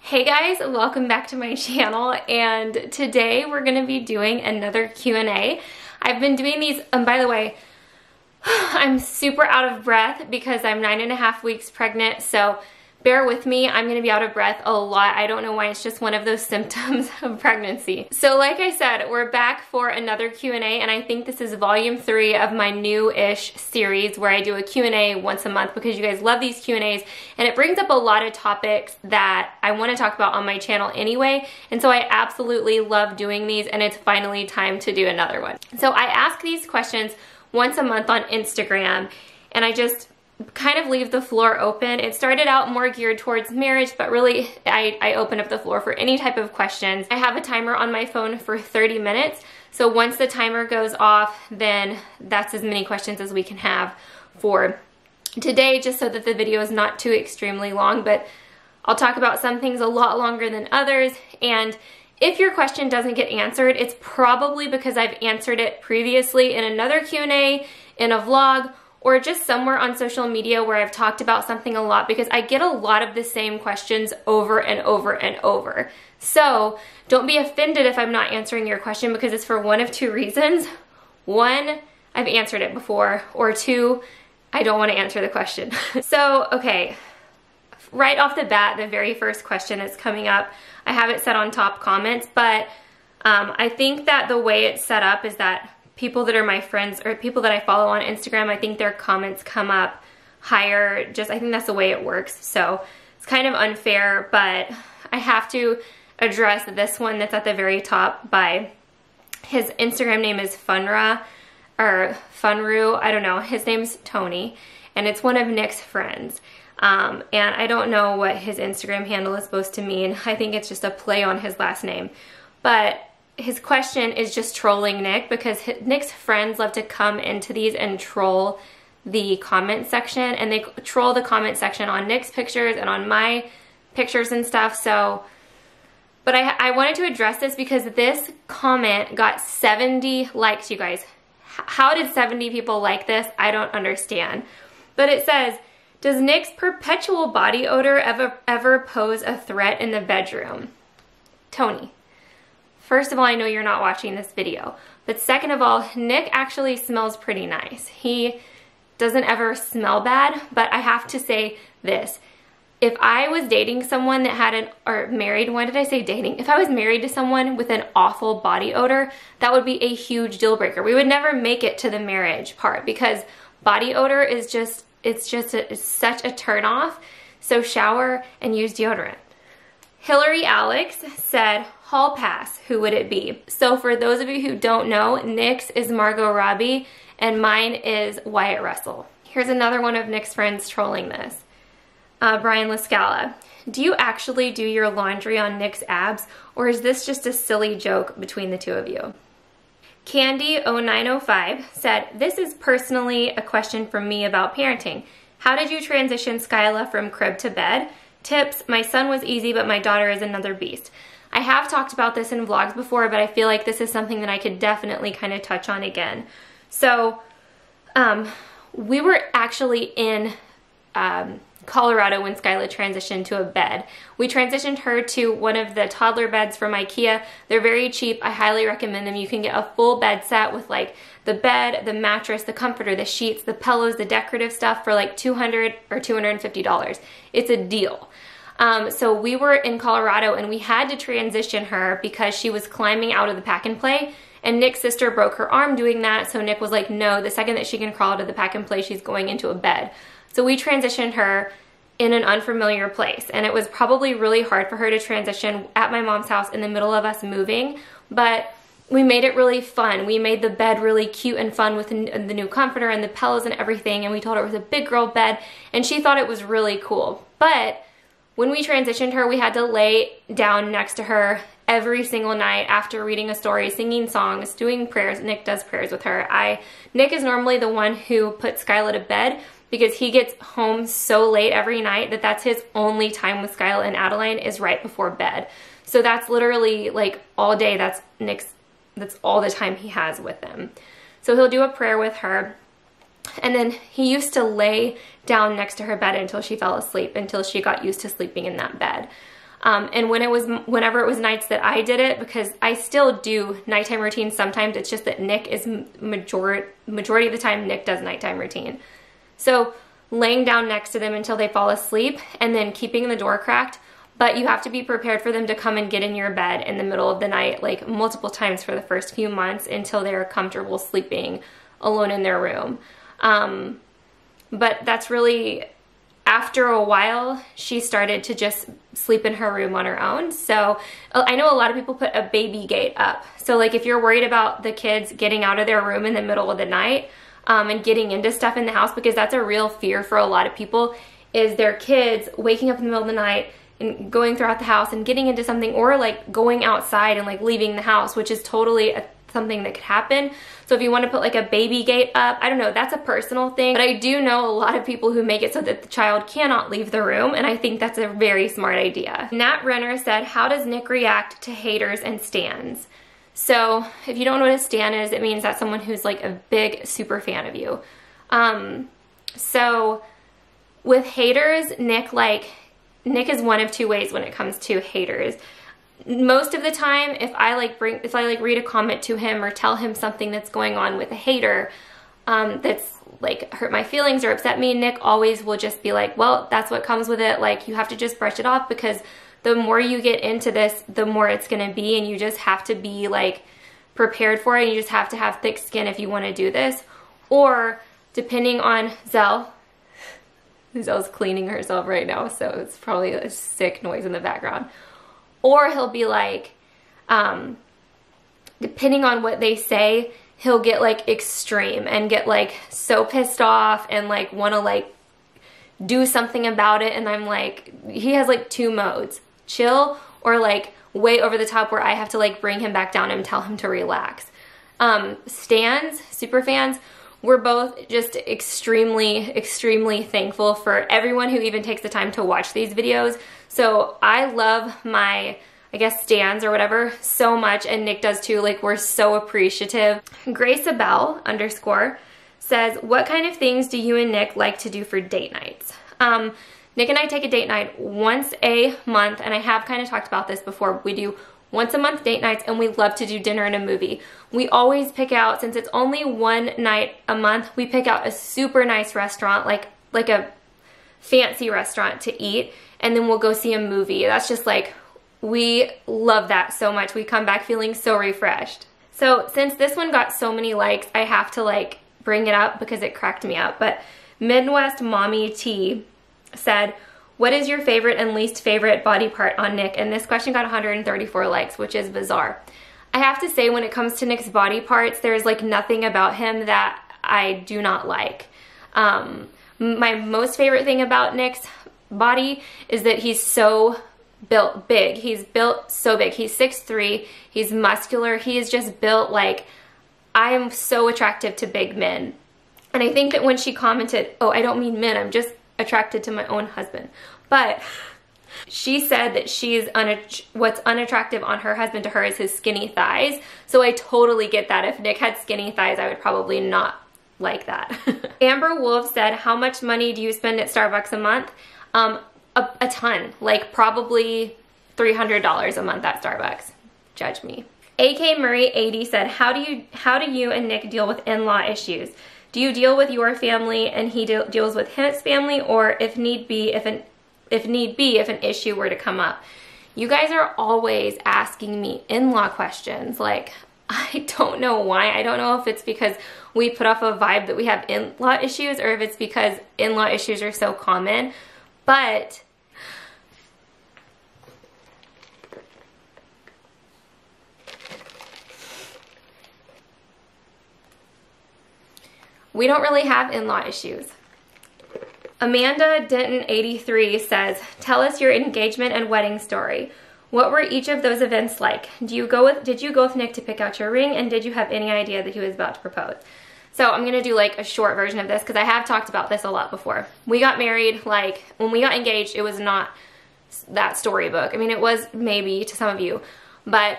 Hey guys, welcome back to my channel, and today we're going to be doing another Q&A. I've been doing these, by the way, I'm super out of breath because I'm 9.5 weeks pregnant, so bear with me. I'm going to be out of breath a lot. I don't know why, it's just one of those symptoms of pregnancy. So like I said, we're back for another Q&A, and I think this is volume 3 of my new-ish series where I do a Q&A once a month because you guys love these Q&As, and it brings up a lot of topics that I want to talk about on my channel anyway, and so I absolutely love doing these, and it's finally time to do another one. So I ask these questions once a month on Instagram, and I just kind of leave the floor open. It started out more geared towards marriage, but really I open up the floor for any type of questions. I have a timer on my phone for 30 minutes. So once the timer goes off, then that's as many questions as we can have for today, just so that the video is not too extremely long, but I'll talk about some things a lot longer than others. And if your question doesn't get answered, it's probably because I've answered it previously in another Q&A, in a vlog, or just somewhere on social media where I've talked about something a lot, because I get a lot of the same questions over and over and over. So don't be offended if I'm not answering your question, because it's for one of two reasons. One, I've answered it before, or two, I don't want to answer the question. So, okay, right off the bat, the very first question that's coming up, I have it set on top comments, but I think that the way it's set up is that people that are my friends or people that I follow on Instagram, I think their comments come up higher. I think that's the way it works. So it's kind of unfair, but I have to address this one that's at the very top by, his Instagram name is Funra, or Funru, I don't know. His name's Tony, and it's one of Nick's friends. And I don't know what his Instagram handle is supposed to mean. I think it's just a play on his last name. But his question is just trolling Nick, because Nick's friends love to come into these and troll the comment section, and they troll the comment section on Nick's pictures and on my pictures and stuff. So, but I wanted to address this because this comment got 70 likes, you guys. How did 70 people like this? I don't understand. But it says, does Nick's perpetual body odor ever pose a threat in the bedroom? Tony, first of all, I know you're not watching this video, but second of all, Nick actually smells pretty nice. He doesn't ever smell bad, but I have to say this. If I was dating someone that had or married, why did I say dating? If I was married to someone with an awful body odor, that would be a huge deal breaker. We would never make it to the marriage part, because body odor is just, it's such a turn off. So shower and use deodorant. Hillary Alex said, hall pass, who would it be? So for those of you who don't know, Nick's is Margot Robbie and mine is Wyatt Russell. Here's another one of Nick's friends trolling this. Brian Lascala, do you actually do your laundry on Nick's abs, or is this just a silly joke between the two of you? Candy0905 said, this is personally a question from me about parenting. How did you transition Skyla from crib to bed? Tips, my son was easy, but my daughter is another beast. I have talked about this in vlogs before, but I feel like this is something that I could definitely kind of touch on again. So, we were actually in Colorado when Skyla transitioned to a bed. We transitioned her to one of the toddler beds from IKEA. They're very cheap. I highly recommend them. You can get a full bed set with like the bed, the mattress, the comforter, the sheets, the pillows, the decorative stuff for like $200 or $250. It's a deal. So we were in Colorado and we had to transition her because she was climbing out of the pack and play, and Nick's sister broke her arm doing that. So Nick was like, no, the second that she can crawl out of the pack and play, she's going into a bed. So we transitioned her in an unfamiliar place, and it was probably really hard for her to transition at my mom's house in the middle of us moving, but we made it really fun. We made the bed really cute and fun with the new comforter and the pillows and everything, and we told her it was a big girl bed, and she thought it was really cool. But when we transitioned her, we had to lay down next to her every single night after reading a story, singing songs, doing prayers. Nick does prayers with her. Nick is normally the one who puts Skyla to bed, because he gets home so late every night that that's his only time with Skyla and Adeline is right before bed. So that's literally like all day. That's all the time he has with them. So he'll do a prayer with her, and then he used to lay down next to her bed until she fell asleep, until she got used to sleeping in that bed. And whenever it was nights that I did it, because I still do nighttime routines sometimes, it's just that Nick is majority of the time Nick does nighttime routine. So laying down next to them until they fall asleep and then keeping the door cracked, but you have to be prepared for them to come and get in your bed in the middle of the night, like multiple times for the first few months until they're comfortable sleeping alone in their room. But that's really, after a while, she started to just sleep in her room on her own. So I know a lot of people put a baby gate up. So like if you're worried about the kids getting out of their room in the middle of the night and getting into stuff in the house, because that's a real fear for a lot of people, is their kids waking up in the middle of the night and going throughout the house and getting into something, or like going outside and like leaving the house, which is totally something that could happen. So if you want to put like a baby gate up, I don't know, that's a personal thing, but I do know a lot of people who make it so that the child cannot leave the room, and I think that's a very smart idea. Nat Renner said, how does Nick react to haters and stans? So if you don't know what a stan is, it means that's someone who's like a big super fan of you. So with haters, Nick is one of two ways when it comes to haters. Most of the time, if I read a comment to him or tell him something that's going on with a hater that's like hurt my feelings or upset me, Nick always will just be like, well, that's what comes with it. Like, you have to just brush it off, because the more you get into this, the more it's going to be, and you just have to be like prepared for it. And you just have to have thick skin if you want to do this. Or depending on Zelle's cleaning herself right now, so it's probably a sick noise in the background. Or he'll be like, depending on what they say, he'll get like extreme and get like so pissed off and like want to like do something about it. And I'm like, he has like two modes: chill or like way over the top, where I have to like bring him back down and tell him to relax. Stans, super fans, we're both just extremely, extremely thankful for everyone who even takes the time to watch these videos. So I love my, I guess, stans or whatever so much, and Nick does too. Like, we're so appreciative. Graceabelle _ says, what kind of things do you and Nick like to do for date nights? Nick and I take a date night once a month, and I have kind of talked about this before. We do once a month date nights, and we love to do dinner and a movie. We always pick out, since it's only one night a month, we pick out a super nice restaurant, like a fancy restaurant to eat, and then we'll go see a movie. That's just like, we love that so much. We come back feeling so refreshed. So since this one got so many likes, I have to like bring it up because it cracked me up. But Midwest Mommy T said, what is your favorite and least favorite body part on Nick? And this question got 134 likes, which is bizarre. I have to say, when it comes to Nick's body parts, there's like nothing about him that I do not like. My most favorite thing about Nick's body is that he's so built big. He's built so big. He's 6'3", he's muscular. He is just built like, I am so attractive to big men. And I think that when she commented, oh, I don't mean men, I'm just attracted to my own husband. But she said that what's unattractive on her husband to her is his skinny thighs. So I totally get that. If Nick had skinny thighs, I would probably not like that. Amber Wolf said, how much money do you spend at Starbucks a month? A ton, like probably $300 a month at Starbucks. Judge me. AK Murray 80 said, how do you and Nick deal with in-law issues? Do you deal with your family and he deals with his family, or if need be, if an issue were to come up? You guys are always asking me in-law questions. Like, I don't know why. I don't know if it's because we put off a vibe that we have in-law issues, or if it's because in-law issues are so common. But we don't really have in-law issues. Amanda Denton 83 says, tell us your engagement and wedding story. What were each of those events like? Did you go with Nick to pick out your ring, and did you have any idea that he was about to propose? So I'm gonna do like a short version of this because I have talked about this a lot before. We got married, like when we got engaged, it was not that storybook. I mean, it was maybe to some of you, but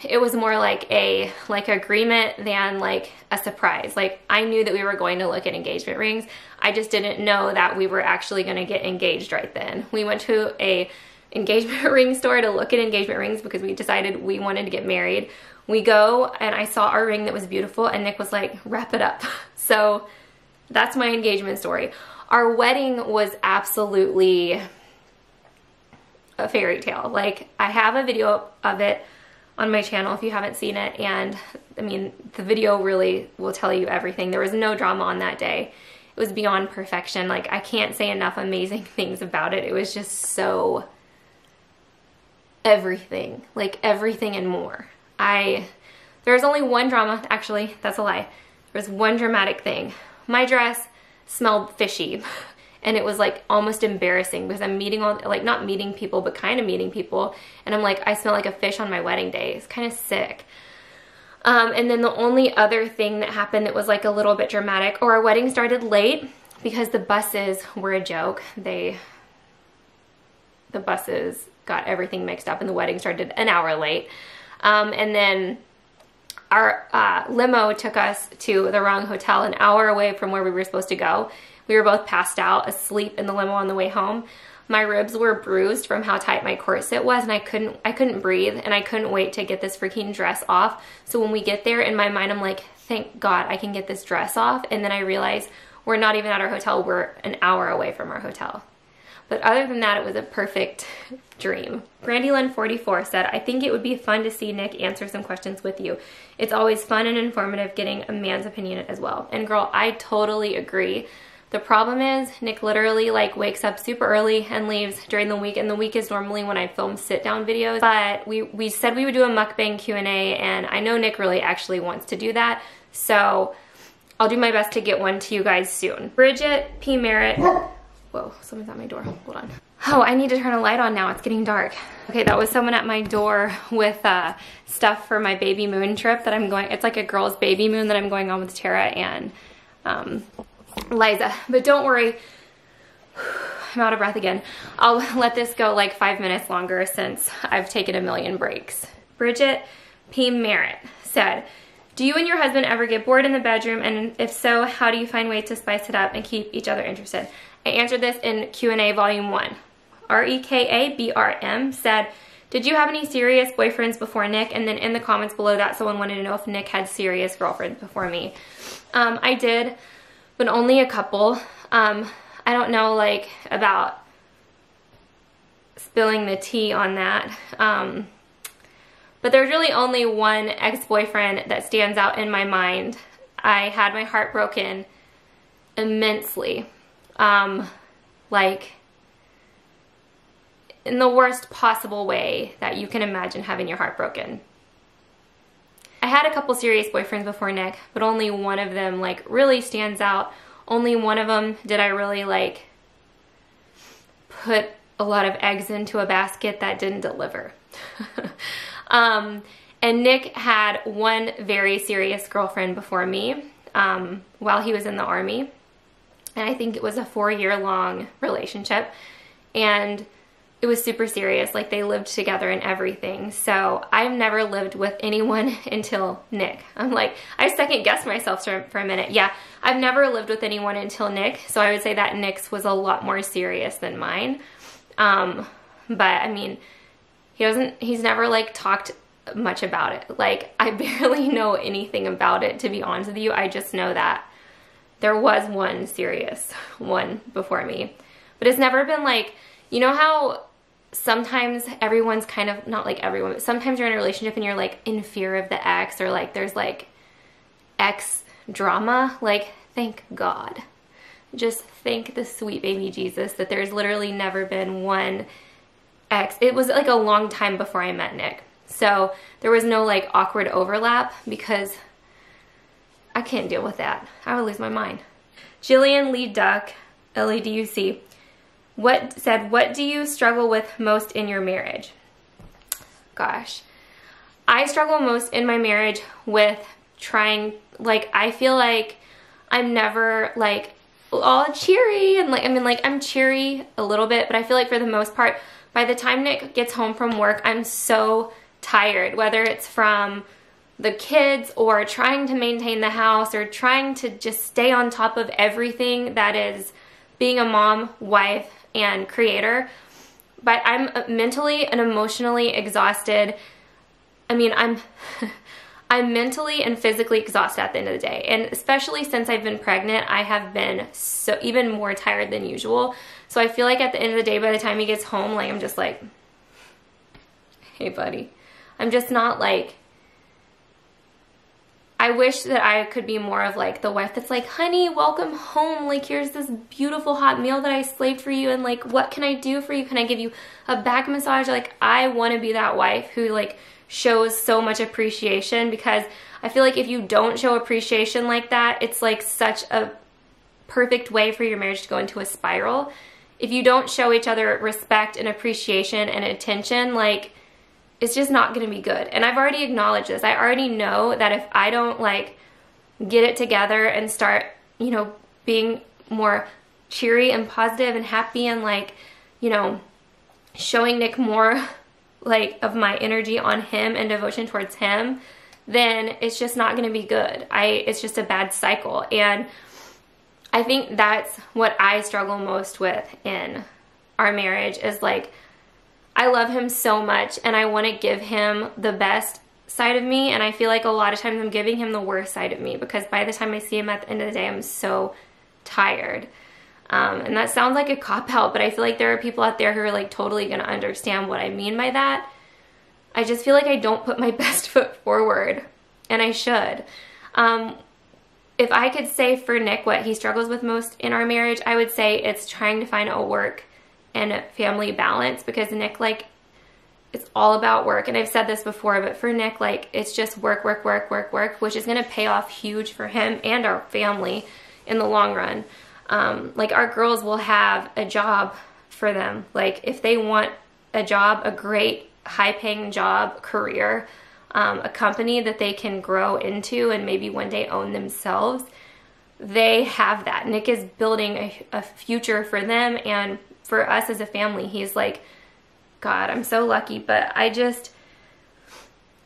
it was more like a agreement than like a surprise. Like, I knew that we were going to look at engagement rings. I just didn't know that we were actually gonna get engaged right then. We went to a engagement ring store to look at engagement rings because we decided we wanted to get married. We go and I saw our ring that was beautiful and Nick was like, wrap it up. So that's my engagement story. Our wedding was absolutely a fairy tale. Like, I have a video of it on my channel if you haven't seen it, and I mean, the video really will tell you everything. There was no drama on that day. It was beyond perfection. Like, I can't say enough amazing things about it. It was just so everything, like everything and more. There was only one drama, actually, that's a lie. There was one dramatic thing. My dress smelled fishy. And it was like almost embarrassing because I'm meeting all, like not meeting people, but kind of meeting people. And I'm like, I smell like a fish on my wedding day. It's kind of sick. And then the only other thing that happened that was like a little bit dramatic, or our wedding started late because the buses were a joke. The buses got everything mixed up and the wedding started an hour late. And then our limo took us to the wrong hotel an hour away from where we were supposed to go. We were both passed out, asleep in the limo on the way home. My ribs were bruised from how tight my corset was, and I couldn't breathe, and I couldn't wait to get this freaking dress off. So when we get there, in my mind, I'm like, thank God I can get this dress off. And then I realized we're not even at our hotel. We're an hour away from our hotel. But other than that, it was a perfect dream. Brandylyn44 said, I think it would be fun to see Nick answer some questions with you. It's always fun and informative getting a man's opinion as well. And girl, I totally agree. The problem is Nick literally like wakes up super early and leaves during the week, and the week is normally when I film sit down videos. But we said we would do a mukbang Q&A, and I know Nick really actually wants to do that. So I'll do my best to get one to you guys soon. Bridget P. Merritt. Whoa, someone's at my door. Hold on. Oh, I need to turn a light on now. It's getting dark. Okay, that was someone at my door with stuff for my baby moon trip that I'm going. It's like a girl's baby moon that I'm going on with Tara and Liza. But don't worry. I'm out of breath again. I'll let this go like 5 minutes longer since I've taken a million breaks. Bridget P. Merritt said, do you and your husband ever get bored in the bedroom? And if so, how do you find ways to spice it up and keep each other interested? I answered this in Q&A volume 1. REKABRM said, did you have any serious boyfriends before Nick? And then in the comments below that, someone wanted to know if Nick had serious girlfriends before me. I did, but only a couple. I don't know like about spilling the tea on that. But there's really only one ex-boyfriend that stands out in my mind. I had my heart broken immensely. Like in the worst possible way that you can imagine having your heart broken. I had a couple serious boyfriends before Nick, but only one of them like really stands out. Only one of them did I really like put a lot of eggs into a basket that didn't deliver. And Nick had one very serious girlfriend before me while he was in the Army. And I think it was a 4-year-long relationship. And it was super serious. Like, they lived together and everything. So I've never lived with anyone until Nick. I'm like, I second guessed myself for a minute. Yeah, I've never lived with anyone until Nick. So I would say that Nick's was a lot more serious than mine. But I mean, he's never like talked much about it. Like, I barely know anything about it, to be honest with you. I just know that there was one serious one before me. But it's never been like, you know how sometimes everyone's kind of, not like everyone, but sometimes you're in a relationship and you're like in fear of the ex, or like there's like ex drama. Like, thank God. Just thank the sweet baby Jesus that there's literally never been one ex. It was like a long time before I met Nick. So there was no like awkward overlap because I can't deal with that. I would lose my mind. Jillian Lee Duck, LADUC, what do you struggle with most in your marriage? Gosh, I struggle most in my marriage with trying, like, I feel like I'm never like all cheery and like, I mean, like, I'm cheery a little bit, but I feel like for the most part, by the time Nick gets home from work, I'm so tired, whether it's from the kids or trying to maintain the house or trying to just stay on top of everything that is being a mom, wife, and creator. but I'm mentally and emotionally exhausted. I mean, I'm I'm mentally and physically exhausted at the end of the day. And especially since I've been pregnant, I have been so even more tired than usual. So I feel like at the end of the day, by the time he gets home, like I'm just like, hey buddy. I'm just not like, I wish that I could be more of like the wife that's like, honey, welcome home. Like, here's this beautiful hot meal that I slaved for you. And like, what can I do for you? Can I give you a back massage? Like, I want to be that wife who like shows so much appreciation, because I feel like if you don't show appreciation like that, it's like such a perfect way for your marriage to go into a spiral. If you don't show each other respect and appreciation and attention, like, it's just not going to be good. And I've already acknowledged this. I already know that if I don't like get it together and start, you know, being more cheery and positive and happy and like, you know, showing Nick more like of my energy on him and devotion towards him, then it's just not going to be good. It's just a bad cycle. And I think that's what I struggle most with in our marriage is like, I love him so much and I want to give him the best side of me, and I feel like a lot of times I'm giving him the worst side of me, because by the time I see him at the end of the day, I'm so tired. And that sounds like a cop-out, but I feel like there are people out there who are like totally going to understand what I mean by that. I just feel like I don't put my best foot forward, and I should. If I could say for Nick what he struggles with most in our marriage, I would say it's trying to find a work and family balance, because Nick, like, it's all about work. And I've said this before, but for Nick, like, it's just work, work, work, work, work, which is going to pay off huge for him and our family in the long run. Like, our girls will have a job for them. Like, if they want a job, a great high-paying job, career, a company that they can grow into and maybe one day own themselves, they have that. Nick is building a future for them and for us as a family. He's like, God, I'm so lucky. But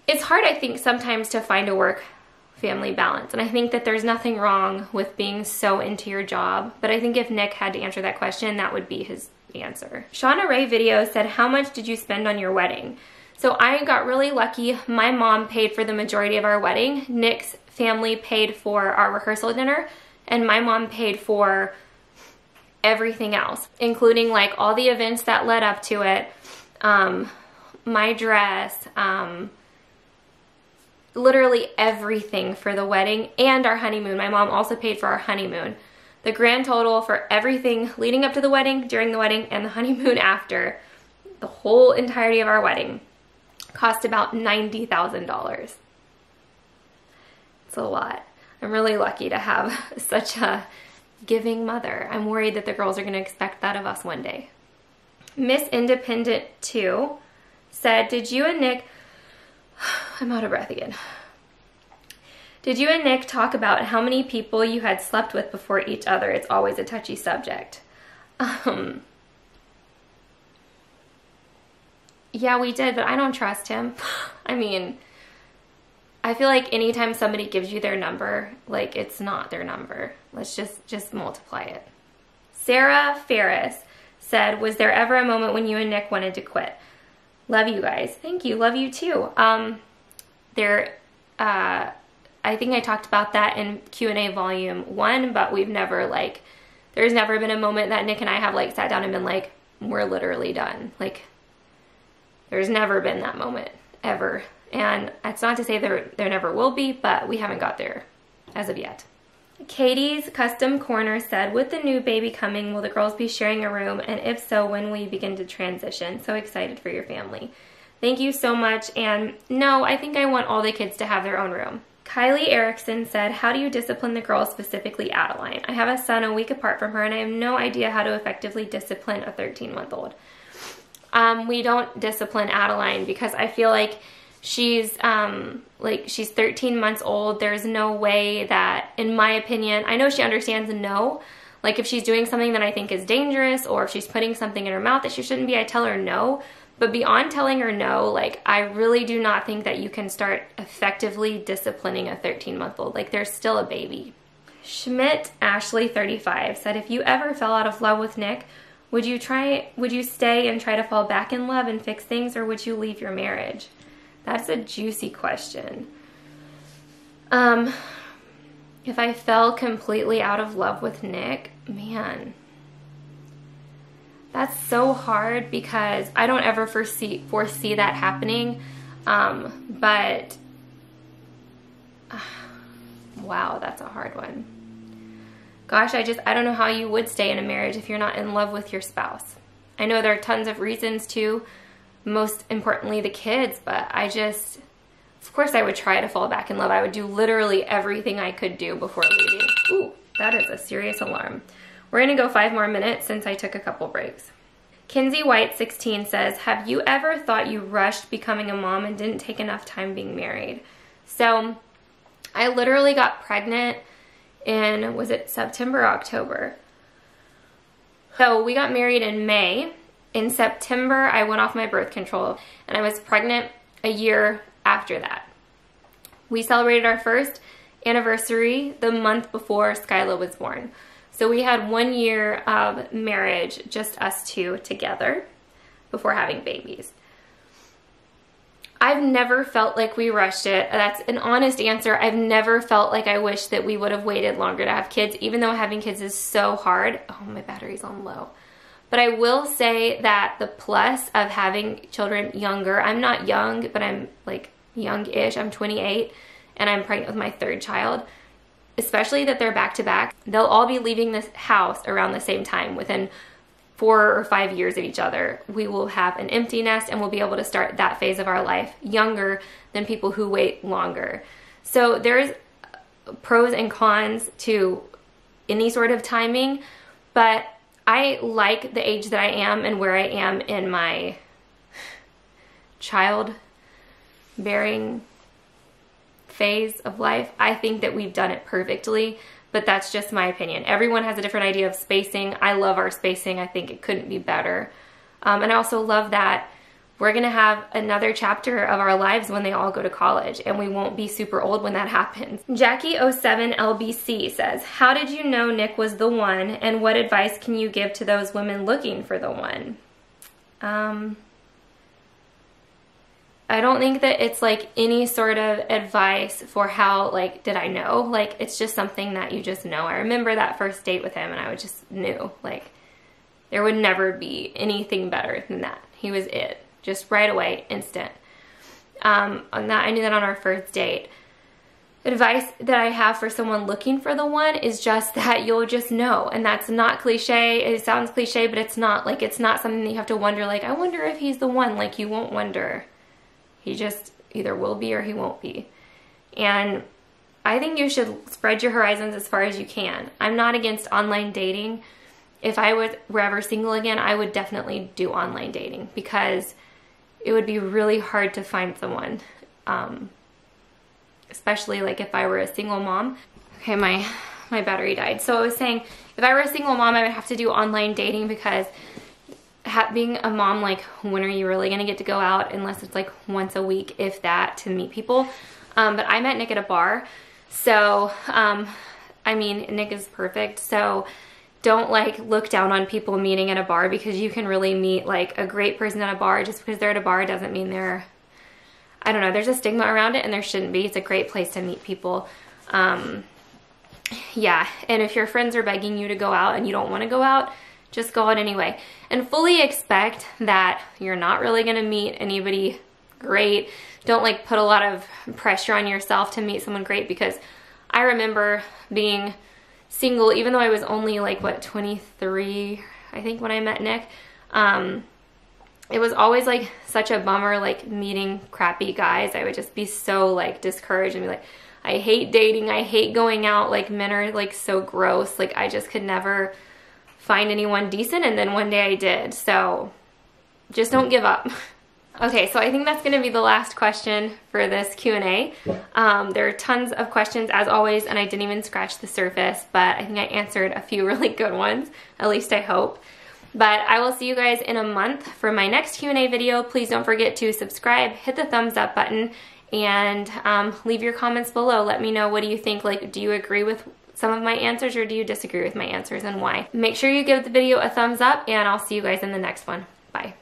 it's hard, I think, sometimes to find a work-family balance. And I think that there's nothing wrong with being so into your job. But I think if Nick had to answer that question, that would be his answer. Shauna Ray Video said, how much did you spend on your wedding? So I got really lucky. My mom paid for the majority of our wedding. Nick's family paid for our rehearsal dinner. And my mom paid for everything else, including like all the events that led up to it, my dress, literally everything for the wedding and our honeymoon. My mom also paid for our honeymoon. The grand total for everything leading up to the wedding, during the wedding, and the honeymoon after, the whole entirety of our wedding, cost about $90,000. It's a lot. I'm really lucky to have such a giving mother. I'm worried that the girls are going to expect that of us one day. Miss Independent 2 said, did you and Nick, I'm out of breath again. Did you and Nick talk about how many people you had slept with before each other? It's always a touchy subject. Yeah, we did, but I don't trust him. I mean, I feel like anytime somebody gives you their number, like, it's not their number. Let's just multiply it. Sarah Ferris said, was there ever a moment when you and Nick wanted to quit? Love you guys. Thank you. Love you too. I think I talked about that in Q&A volume 1, but we've never, like, there's never been a moment that Nick and I have, like, sat down and been like, we're literally done. Like, there's never been that moment, ever. And it's not to say there never will be, but we haven't got there as of yet. Katie's Custom Corner said, with the new baby coming, will the girls be sharing a room? And if so, when will you begin to transition? So excited for your family. Thank you so much. And no, I think I want all the kids to have their own room. Kylie Erickson said, how do you discipline the girls, specifically Adeline? I have a son a week apart from her, and I have no idea how to effectively discipline a 13-month-old. We don't discipline Adeline because I feel like she's 13 months old. There's no way that, in my opinion, I know she understands no. Like, if she's doing something that I think is dangerous, or if she's putting something in her mouth that she shouldn't be, I tell her no. But beyond telling her no, like, I really do not think that you can start effectively disciplining a 13-month-old. Like, they're still a baby. Schmidt Ashley 35 said, if you ever fell out of love with Nick, Would you stay and try to fall back in love and fix things, or would you leave your marriage? That's a juicy question. If I fell completely out of love with Nick, man, that's so hard because I don't ever foresee that happening. But wow, that's a hard one. Gosh, I don't know how you would stay in a marriage if you're not in love with your spouse. I know there are tons of reasons too, most importantly the kids, but of course I would try to fall back in love. I would do literally everything I could do before leaving. Ooh, that is a serious alarm. We're gonna go 5 more minutes since I took a couple breaks. Kinsey White 16 says, have you ever thought you rushed becoming a mom and didn't take enough time being married? So I literally got pregnant in, was it September, October? So we got married in May. In September, I went off my birth control and I was pregnant a year after that. We celebrated our first anniversary the month before Skyla was born. So we had 1 year of marriage, just us two together, before having babies. I've never felt like we rushed it. That's an honest answer. I've never felt like I wish that we would have waited longer to have kids, even though having kids is so hard. Oh, my battery's on low. But I will say that the plus of having children younger, I'm not young, but I'm like young-ish. I'm 28 and I'm pregnant with my 3rd child. Especially that they're back to back. They'll all be leaving this house around the same time. Within 4 or 5 years of each other, we will have an empty nest and we'll be able to start that phase of our life younger than people who wait longer. So there's pros and cons to any sort of timing, but I like the age that I am and where I am in my childbearing phase of life. I think that we've done it perfectly, but that's just my opinion. Everyone has a different idea of spacing. I love our spacing. I think it couldn't be better. And I also love that we're gonna have another chapter of our lives when they all go to college, and we won't be super old when that happens. Jackie07LBC says, how did you know Nick was the one, and what advice can you give to those women looking for the one? I don't think that it's like any sort of advice for how, like, did I know? Like, it's just something that you just know. I remember that first date with him and I just knew, like, there would never be anything better than that. He was it. Just right away, instant. On that, I knew that on our first date. Advice that I have for someone looking for the one is just that you'll just know. And that's not cliche. It sounds cliche, but it's not. Like, it's not something that you have to wonder, like, I wonder if he's the one. Like, you won't wonder. He just either will be or he won't be. And I think you should spread your horizons as far as you can. I'm not against online dating. If I were ever single again, I would definitely do online dating because it would be really hard to find someone. Especially like if I were a single mom. Okay, my battery died. So I was saying, if I were a single mom, I would have to do online dating because being a mom, like, when are you really gonna get to go out unless it's like once a week, if that, to meet people. But I met Nick at a bar. So, I mean, Nick is perfect. So don't like look down on people meeting at a bar, because you can really meet like a great person at a bar. Just because they're at a bar doesn't mean they're, I don't know, there's a stigma around it and there shouldn't be. It's a great place to meet people. Yeah, and if your friends are begging you to go out and you don't want to go out, just go out anyway. And fully expect that you're not really gonna meet anybody great. Don't like put a lot of pressure on yourself to meet someone great, because I remember being single, even though I was only like, what, 23, I think, when I met Nick. It was always like such a bummer, like meeting crappy guys. I would just be so like discouraged and be like, I hate dating, I hate going out, like men are like so gross. Like I just could never find anyone decent, and then one day I did. So just don't give up. Okay, so I think that's gonna be the last question for this Q&A. There are tons of questions as always, and I didn't even scratch the surface, but I think I answered a few really good ones, at least I hope. But I will see you guys in a month for my next Q&A video. Please don't forget to subscribe, hit the thumbs up button, and leave your comments below. Let me know, what do you think? Like, do you agree with some of my answers, or do you disagree with my answers and why? Make sure you give the video a thumbs up, and I'll see you guys in the next one. Bye.